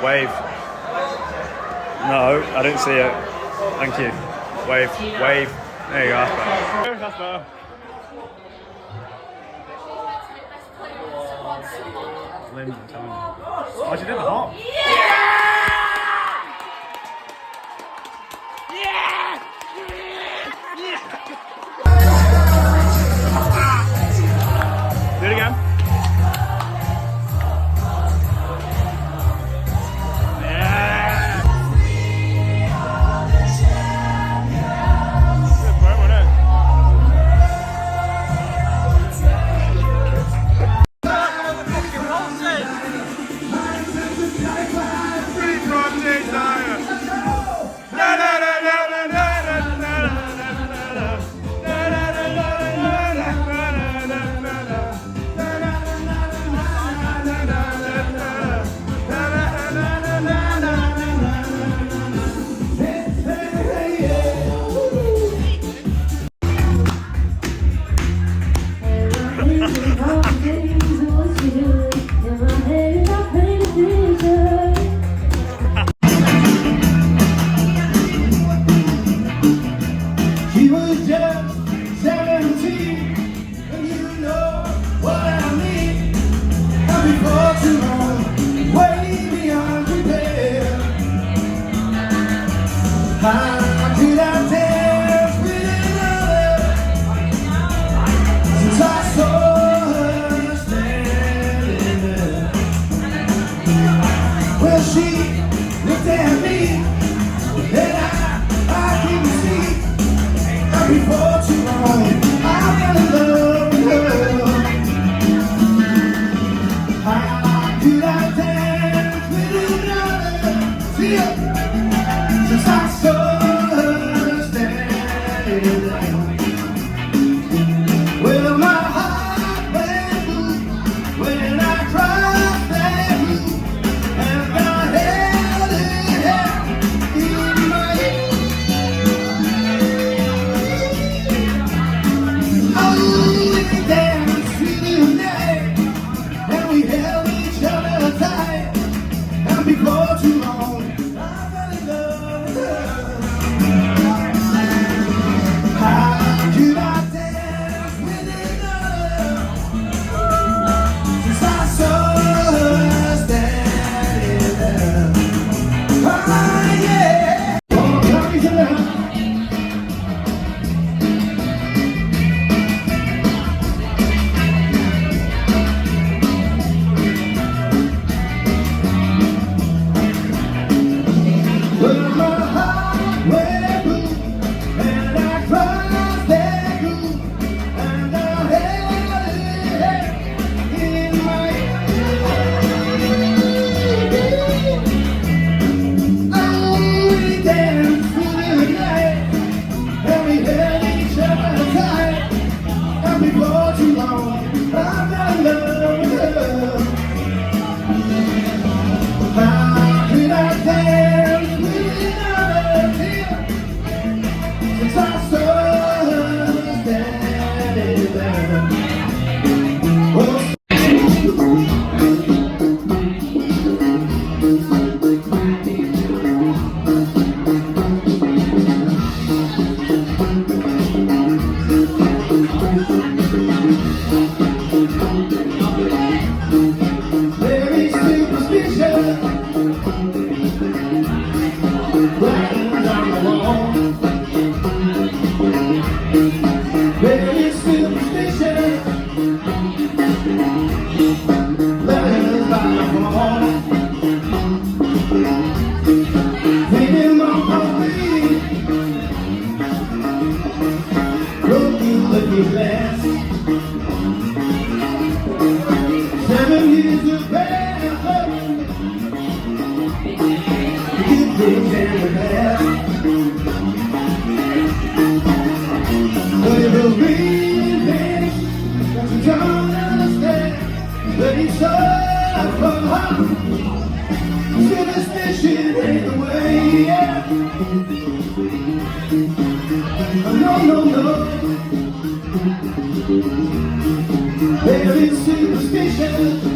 Wave. No, I didn't see it. Thank you. Wave. Wave. There you go. That's better. Lynn, I'm telling you. Oh, she did the hop. Do it again. There is superstition.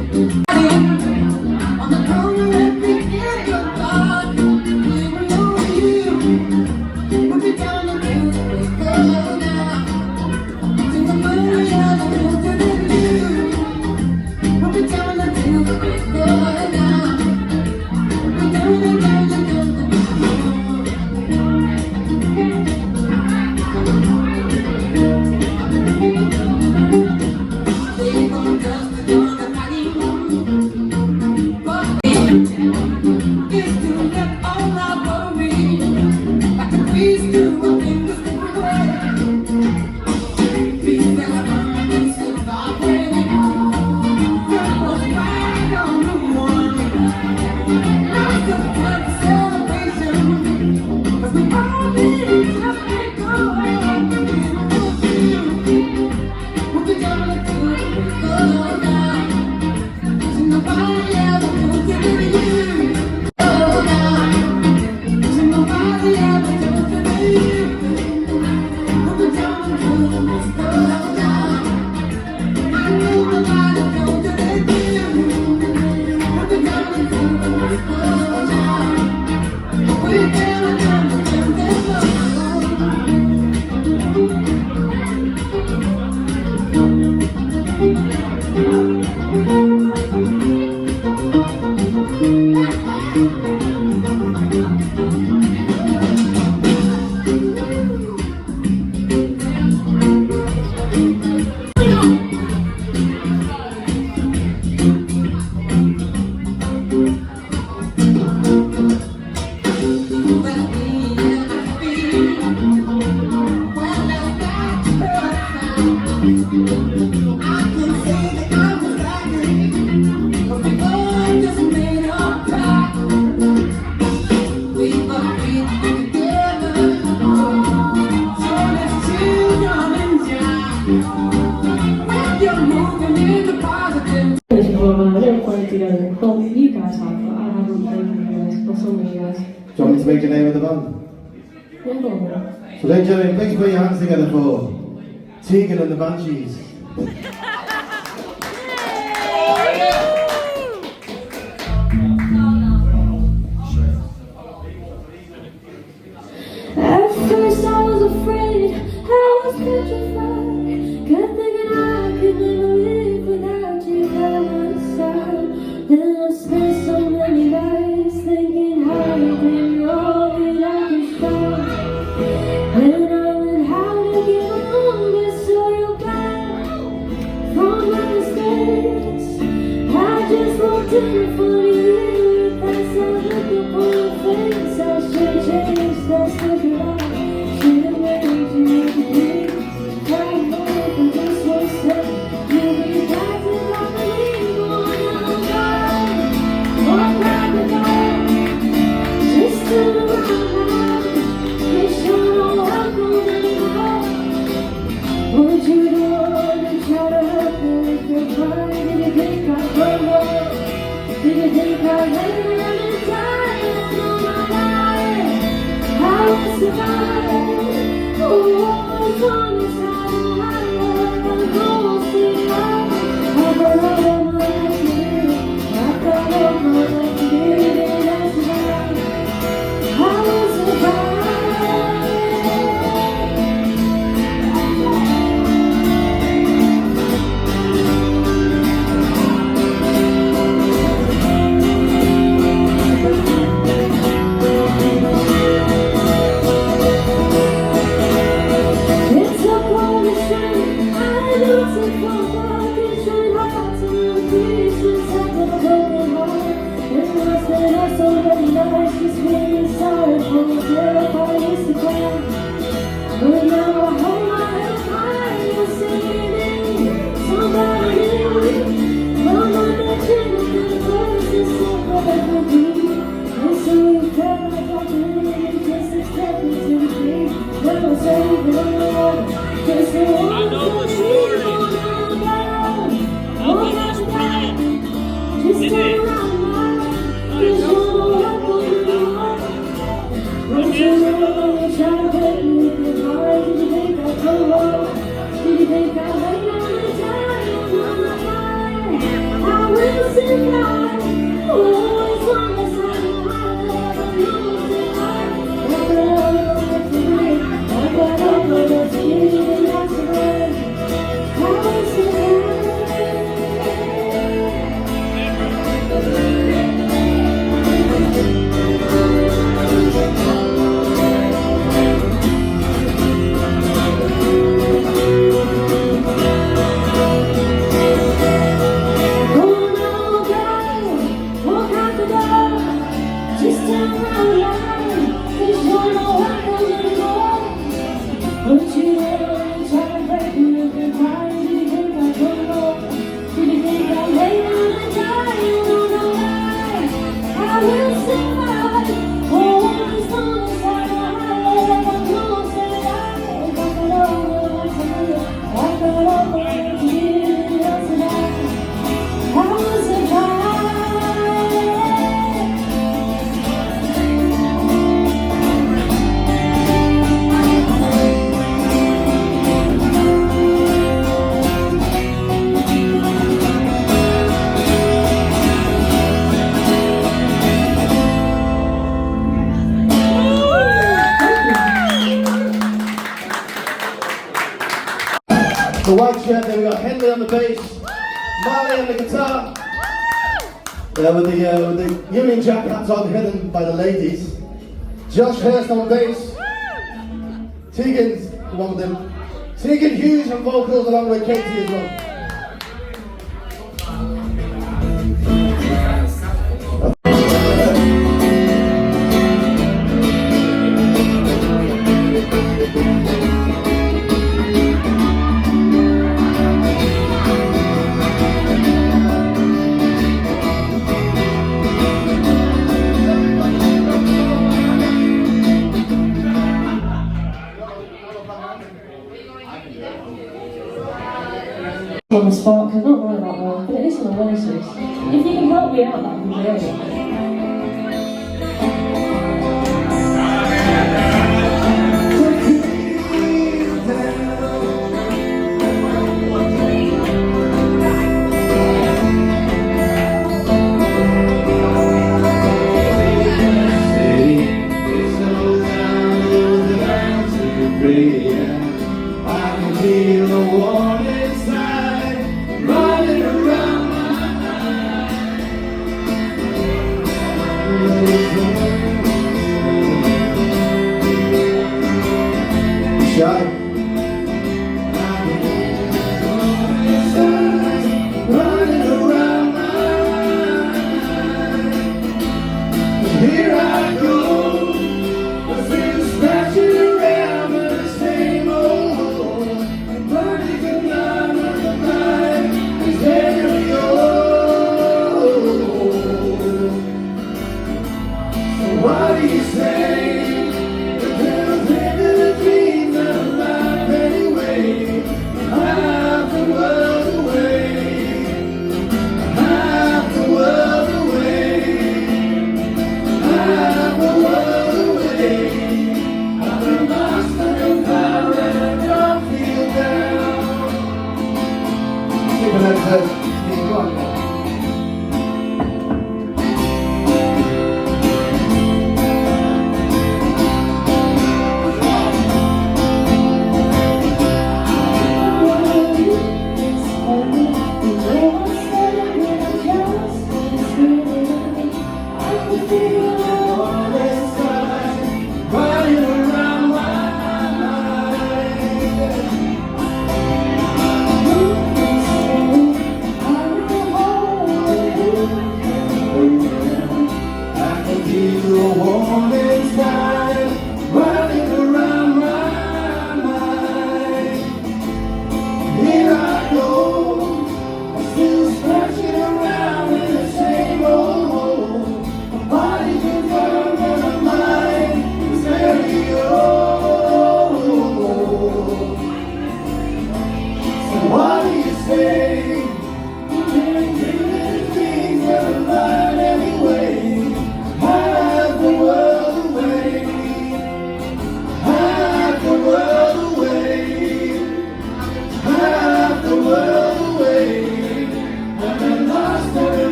On the corner every day of God, we will know you. We'll be down the music go now. Sing the money on the music with you. We'll be down the music go now. We'll be down the You guys have, but I haven't played with you guys, or some of you guys. Do you want me to make the name of the band? Yeah, go on then. So then, gentlemen, please put your hands together for Tegan and the Banshees. At first I was afraid, I was petrified, kept thinking I could never live without you by my side. Then I spent so many nights thinking how you did all that I could find. And I learned how to get along, but so you're back from my mistakes. I just walked in for you, that's a look upon your face. I should change, that's the good. Should have made you believe. I know for this one step, you'll be back to my belief. Going out, walk out the door, just turn around, make sure no one goes anymore. Would you do all to try to help me with your pride? Did you think I'd crumble? Did you think I'd let it die on my life? I will survive. Oh, as long as I love, I'm gonna survive. I've got all my life to live. I've got all my life to live, and I survive. I will survive. It's a The white shirt, then we got Henley on the bass, Marley on the guitar, with the Union Jack hats on, hidden by the ladies. Josh Hurst on bass, Tegan's the one with them. Tegan Hughes on vocals along with Katie as well. On the spot, because I don't know that well, but it is on the Oasis. If you can help me out, that would be great. I can feel the warm inside running around my eyes.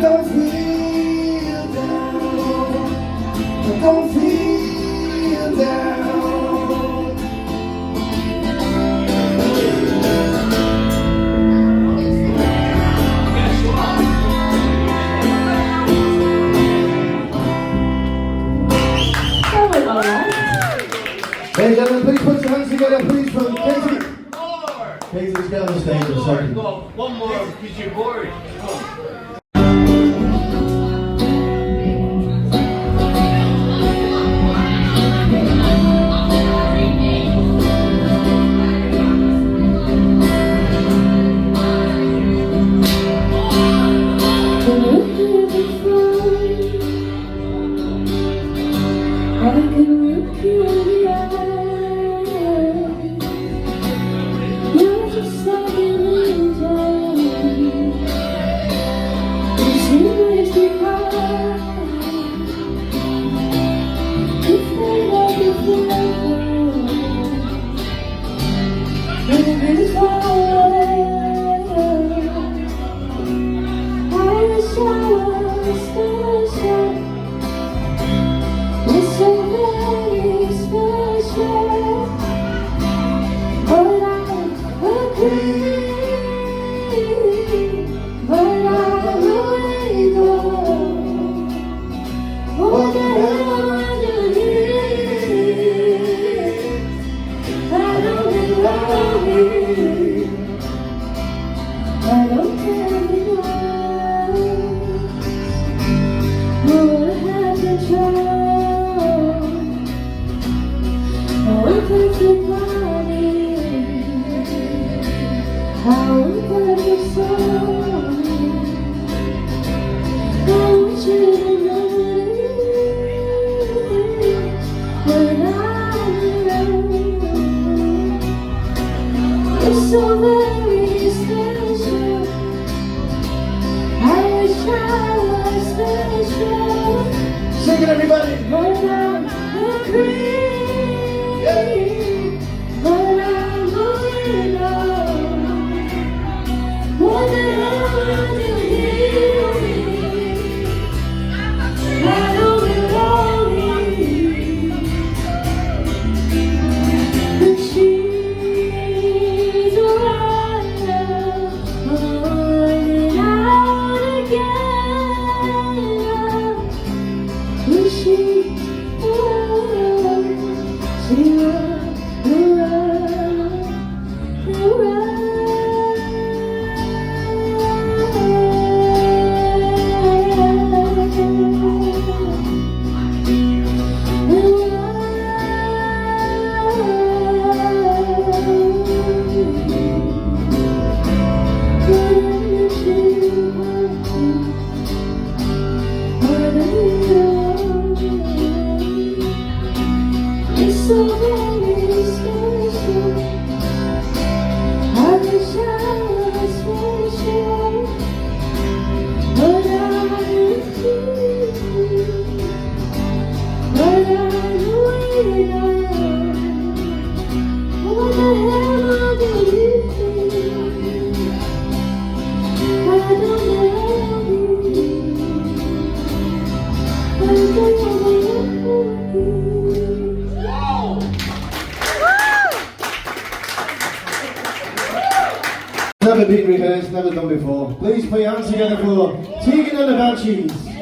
Don't feel down. Don't feel down. That was alright. Ladies and gentlemen, please put your hands together, please, for Katie. Katie's got on the stage in a second. One more, because you're bored. I can look you in the eye. You're just like an angel. And she makes me cry. If they love you forever, then it is fire. I wish I was special. It's so very special, but I agree, but I really don't. What the hell am I doing? I don't belong here. I don't care anymore. What happened, child? Perfect body, how perfect soul. I want you to know when I'm alone. It's so very special. I wish I was special, Sing it, everybody. but I'm agree. But I'm moving on. What the hell am I doing? I don't belong here. But she's right now, on and out again. Is she? It's so very special. I wish I was special, but I'm free. But I'm waiting. What the hell am I doing? I don't know. I don't know. Never been rehearsed, never done before. Please put your hands together for Tegan and the Banshees.